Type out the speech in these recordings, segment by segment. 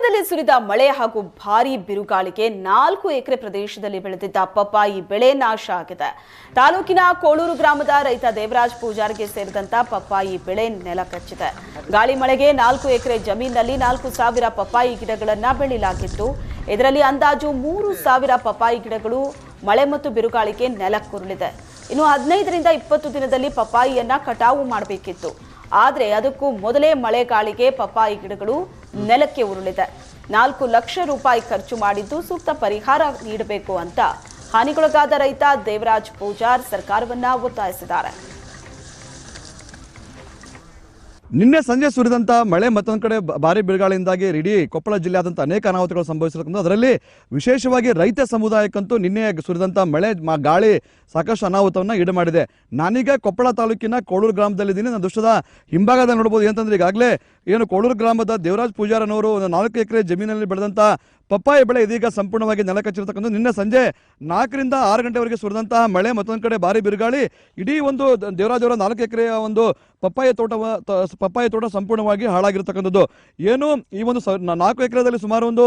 ಕೊಪ್ಪಳದಲ್ಲಿ ಸುರಿದ ಮಳೆ ಹಾಗೂ ಭಾರೀ ಬಿರುಗಾಳಿಗೆ 4 ಎಕರೆ ಪ್ರದೇಶದಲ್ಲಿ ಬೆಳೆದಿದ್ದ ಪಪ್ಪಾಯಿ ಬೆಳೆ ನಾಶ ಆಗಿದೆ. ತಾಲೂಕಿನ ಕೋಳೂರು ಗ್ರಾಮದ ರೈತ ದೇವರಾಜ್ ಪೂಜಾರ್ಗೆ ಸೇರಿದಂತ ಪಪ್ಪಾಯಿ ಬೆಳೆ ನೆಲಕಚ್ಚಿದೆ. ಗಾಳಿ ಮಳೆಗೆ 4 ಎಕರೆ ಜಮೀನಿನಲ್ಲಿ 4,000 ಪಪ್ಪಾಯಿ ಗಿಡಗಳನ್ನು ಬೆಳೆಯಲಾಗಿತ್ತು. ಇದರಲ್ಲಿ ಅಂದಾಜು 3,000 ಪಪ್ಪಾಯಿ ಗಿಡಗಳು ಮಳೆ ಮತ್ತು ಬಿರುಗಾಳಿಗೆ ನೆಲಕ್ಕುರುಳಿದೆ. ಇನ್ನು 15ರಿಂದ 20 ದಿನದಲ್ಲಿ ಪಪ್ಪಾಯಿಯನ್ನ ಕಟಾವು ಮಾಡಬೇಕಿತ್ತು. ಆದರೆ ಅದಕ್ಕೂ ಮೊದಲೇ ಮಳೆಗಾಳಿಗೆ ಪಪ್ಪಾಯಿ ಗಿಡಗಳು ನೆಲಕ್ಕೆ ಉರುಳಿದೆ. 4 ಲಕ್ಷ ರೂಪಾಯಿ ಖರ್ಚು ಮಾಡಿದ್ದು ಸೂಕ್ತ ಪರಿಹಾರ ನೀಡಬೇಕು ಅಂತ ಹಾನಿಗೊಳಗಾದ ರೈತ ದೇವರಾಜ್ ಪೂಜಾರ್ ಸರ್ಕಾರವನ್ನ ಒತ್ತಾಯಿಸಿದ್ದಾರೆ. ನಿನ್ನೆ ಸಂಜೆ ಸುರಿದಂಥ ಮಳೆ ಮತ್ತೊಂದು ಕಡೆ ಭಾರಿ ಬಿರುಗಾಳಿಯಿಂದಾಗಿ ಇಡೀ ಕೊಪ್ಪಳ ಜಿಲ್ಲೆಯಾದಂಥ ಅನೇಕ ಅನಾಹುತಗಳು ಸಂಭವಿಸಿರ್ತಕ್ಕಂಥ ಅದರಲ್ಲಿ ವಿಶೇಷವಾಗಿ ರೈತ ಸಮುದಾಯಕ್ಕಂತೂ ನಿನ್ನೆ ಸುರಿದಂಥ ಮಳೆ ಗಾಳಿ ಸಾಕಷ್ಟು ಅನಾಹುತವನ್ನು ಈಡು ಮಾಡಿದೆ. ನಾನೀಗ ಕೊಪ್ಪಳ ತಾಲೂಕಿನ ಕೋಳೂರು ಗ್ರಾಮದಲ್ಲಿದ್ದೀನಿ. ನನ್ನ ದೃಶ್ಯದ ಹಿಂಭಾಗದ ನೋಡ್ಬೋದು. ಏನಂತಂದ್ರೆ ಈಗಾಗಲೇ ಏನು ಕೋಳೂರು ಗ್ರಾಮದ ದೇವರಾಜ್ ಪೂಜಾರನವರು 4 ಎಕರೆ ಜಮೀನಲ್ಲಿ ಬೆಳೆದಂಥ ಪಪ್ಪಾಯಿ ಬೆಳೆ ಇದೀಗ ಸಂಪೂರ್ಣವಾಗಿ ನೆಲಕಚ್ಚಿರತಕ್ಕಂಥ ನಿನ್ನೆ ಸಂಜೆ 4ರಿಂದ 6 ಗಂಟೆವರೆಗೆ ಸುರಿದಂತಹ ಮಳೆ ಮತ್ತೊಂದು ಕಡೆ ಭಾರಿ ಬಿರುಗಾಳಿ ಇಡೀ ಒಂದು ದೇವರಾಜ್ ಅವರ 4 ಎಕರೆಯ ಒಂದು ಪಪ್ಪಾಯಿ ತೋಟ ಸಂಪೂರ್ಣವಾಗಿ ಹಾಳಾಗಿರ್ತಕ್ಕಂಥದ್ದು. ಏನು ಈ ಒಂದು 4 ಎಕರೆದಲ್ಲಿ ಸುಮಾರು ಒಂದು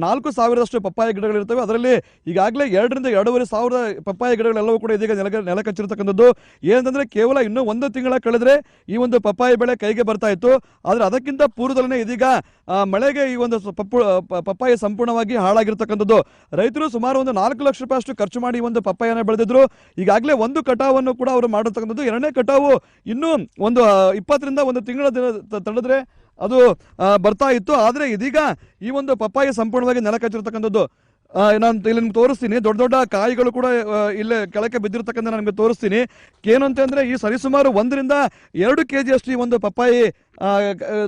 4,000 ಪಪ್ಪಾಯಿ ಗಿಡಗಳಿರ್ತವೆ. ಅದರಲ್ಲಿ ಈಗಾಗಲೇ 2ರಿಂದ 2,500 ಪಪ್ಪಾಯಿ ಗಿಡಗಳೆಲ್ಲವೂ ಕೂಡ ಇದೀಗ ನೆಲಕಚ್ಚಿರತಕ್ಕಂಥದ್ದು. ಏನಂತಂದ್ರೆ ಕೇವಲ ಇನ್ನೂ 1 ತಿಂಗಳ ಕಳೆದ್ರೆ ಈ ಒಂದು ಪಪ್ಪಾಯಿ ಬೆಳೆ ಕೈಗೆ ಬರ್ತಾ ಇತ್ತು. ಆದರೆ ಅದಕ್ಕಿಂತ ಪೂರ್ವದಲ್ಲೇ ಇದೀಗ ಮಳೆಗೆ ಈ ಒಂದು ಪಪ್ಪಾಯಿ ಸಂಪೂರ್ಣವಾಗಿ ಹಾಳಾಗಿರ್ತಕ್ಕಂಥದ್ದು. ರೈತರು ಸುಮಾರು ಒಂದು 4 ಲಕ್ಷ ರೂಪಾಯಿ ಅಷ್ಟು ಖರ್ಚು ಮಾಡಿ ಒಂದು ಪಪ್ಪಾಯಿಯನ್ನು ಬೆಳೆದಿದ್ರು. ಈಗಾಗಲೇ ಒಂದು ಕಟಾವನ್ನು ಕೂಡ ಅವರು ಮಾಡಿರ್ತಕ್ಕಂಥದ್ದು. 2ನೇ ಕಟಾವು ಇನ್ನೂ ಒಂದು 20ರಿಂದ 1 ತಿಂಗಳ ತಡೆದ್ರೆ ಅದು ಬರ್ತಾ ಇತ್ತು. ಆದರೆ ಇದೀಗ ಈ ಒಂದು ಪಪ್ಪಾಯಿ ಸಂಪೂರ್ಣವಾಗಿ ನೆಲಕಚ್ಚಿರ್ತಕ್ಕಂಥದ್ದು. ನಾನು ಇಲ್ಲಿ ನಿಮ್ಗೆ ತೋರಿಸ್ತೀನಿ. ದೊಡ್ಡ ದೊಡ್ಡ ಕಾಯಿಗಳು ಕೂಡ ಇಲ್ಲೇ ಕೆಳಕ್ಕೆ ಬಿದ್ದಿರ್ತಕ್ಕಂಥ ನಿಮಗೆ ತೋರಿಸ್ತೀನಿ. ಏನು ಅಂತಂದ್ರೆ ಈ ಸರಿಸುಮಾರು 1ರಿಂದ 2 kg ಅಷ್ಟು ಈ ಒಂದು ಪಪ್ಪಾಯಿ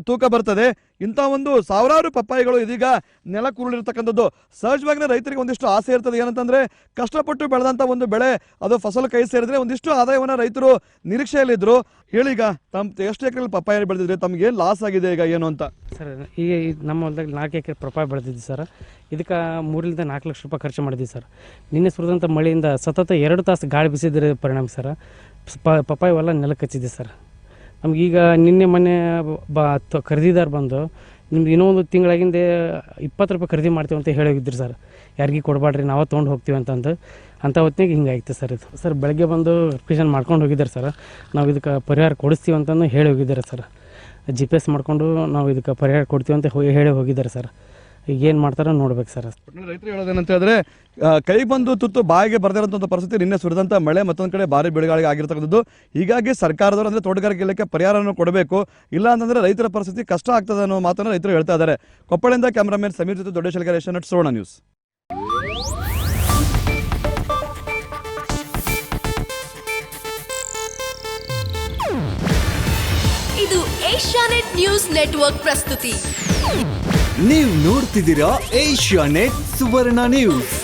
ತೂಕ ಬರ್ತದೆ. ಇಂಥ ಒಂದು ಸಾವಿರಾರು ಪಪ್ಪಾಯಿಗಳು ಇದೀಗ ನೆಲಕ್ಕುರುಳಿರ್ತಕ್ಕಂಥದ್ದು. ಸಹಜವಾಗಿಯೇ ರೈತರಿಗೆ ಒಂದಿಷ್ಟು ಆಸೆ ಇರ್ತದೆ. ಏನಂತಂದ್ರೆ ಕಷ್ಟಪಟ್ಟು ಬೆಳೆದಂಥ ಒಂದು ಬೆಳೆ ಅದು ಫಸಲು ಕೈ ಸೇರಿದ್ರೆ ಒಂದಿಷ್ಟು ಆದಾಯವನ್ನು ರೈತರು ನಿರೀಕ್ಷೆಯಲ್ಲಿದ್ದರು. ಹೇಳೀಗ ತಮ್ಮ ಎಷ್ಟು ಎಕರೆಯಲ್ಲಿ ಪಪ್ಪಾಯಿ ಬೆಳೆದಿದ್ರೆ ತಮ್ಗೆ ಏನು ಲಾಸ್ ಆಗಿದೆ ಈಗ ಏನು ಅಂತ? ಸರ್, ಈಗ ನಮ್ಮ ಹೊಲದಾಗ 4 ಎಕರೆ ಪಪ್ಪಾಯಿ ಬೆಳೆದಿದ್ವಿ ಸರ್. ಇದಕ್ಕೆ 3ರಿಂದ 4 ಲಕ್ಷ ರೂಪಾಯಿ ಖರ್ಚು ಮಾಡಿದ್ವಿ ಸರ್. ನಿನ್ನೆ ಸುರಿದಂಥ ಮಳೆಯಿಂದ ಸತತ 2 ತಾಸು ಗಾಳಿ ಬೀಸಿದ್ರೆ ಪರಿಣಾಮ ಸರ್ ಪಪ್ಪಾಯಿ ಹೊಲ ನೆಲಕ್ಕೆ ಸರ್. ನಮಗೀಗ ನಿನ್ನೆ ಮೊನ್ನೆ ಖರೀದಿದಾರ ಬಂದು ನಿಮ್ಗೆ ಇನ್ನೊಂದು ತಿಂಗಳಾಗಿಂದ 20 ರೂಪಾಯಿ ಖರೀದಿ ಮಾಡ್ತೀವಿ ಅಂತ ಹೇಳೋಗಿದ್ರು ಸರ್. ಯಾರಿಗೂ ಕೊಡಬೇಡ್ರಿ, ನಾವೇ ತೊಗೊಂಡು ಹೋಗ್ತೀವಿ ಅಂಥ ಹೊತ್ತಿನಾಗ ಹಿಂಗಾಯ್ತು ಸರ್. ಇದು ಸರ್ ಬೆಳಗ್ಗೆ ಬಂದು ರಿಕ್ವಿಷನ್ ಮಾಡ್ಕೊಂಡು ಹೋಗಿದ್ದಾರೆ ಸರ್. ನಾವು ಇದಕ್ಕೆ ಪರಿಹಾರ ಕೊಡಿಸ್ತೀವಿ ಅಂತಂದು ಹೇಳಿ ಹೋಗಿದ್ದಾರೆ ಸರ್. GPS ಮಾಡಿಕೊಂಡು ನಾವು ಇದಕ್ಕೆ ಪರಿಹಾರ ಕೊಡ್ತೀವಿ ಅಂತ ಹೇಳಿ ಹೋಗಿದ್ದಾರೆ ಸರ್. ಈಗ ಏನು ಮಾಡ್ತಾರೋ ನೋಡ್ಬೇಕು ಸರ್. ರೈತರು ಹೇಳೋದೇನಂತ ಹೇಳಿದ್ರೆ ಕೈ ಬಂದು ತುತ್ತು ಬಾಯಿಗೆ ಬರೆದಿರೋಂಥ ಪರಿಸ್ಥಿತಿ ನಿನ್ನೆ ಸುರಿದಂಥ ಮಳೆ ಮತ್ತೊಂದು ಕಡೆ ಭಾರಿ ಬಿರುಗಾಳಿಗೆ ಆಗಿರ್ತಕ್ಕಂಥದ್ದು. ಹೀಗಾಗಿ ಸರ್ಕಾರದವರು ಅಂದರೆ ತೋಟಗಾರಿಕೆ ಇಲಾಖೆ ಪರಿಹಾರವನ್ನು ಕೊಡಬೇಕು. ಇಲ್ಲ ಅಂತಂದರೆ ರೈತರ ಪರಿಸ್ಥಿತಿ ಕಷ್ಟ ಆಗ್ತದೆ ಅನ್ನೋ ಮಾತನ್ನು ರೈತರು ಹೇಳ್ತಾ ಇದ್ದಾರೆ. ಕೊಪ್ಪಳದಿಂದ ಕ್ಯಾಮ್ರಾಮನ್ ಸಮೀರ್ ಜೊತೆ ದೊಡ್ಡೇಶ್ವರ ಏಷ್ಯಾನೆಟ್ ಸುವರ್ಣ ನ್ಯೂಸ್. ಇದು ಏಷ್ಯಾನೆಟ್ ನ್ಯೂಸ್ ನೆಟ್ವರ್ಕ್ ಪ್ರಸ್ತುತಿ. ನೀವು ನೋಡ್ತಿದ್ದೀರಾ ಏಷ್ಯಾನೆಟ್ ಸುವರ್ಣ ನ್ಯೂಸ್.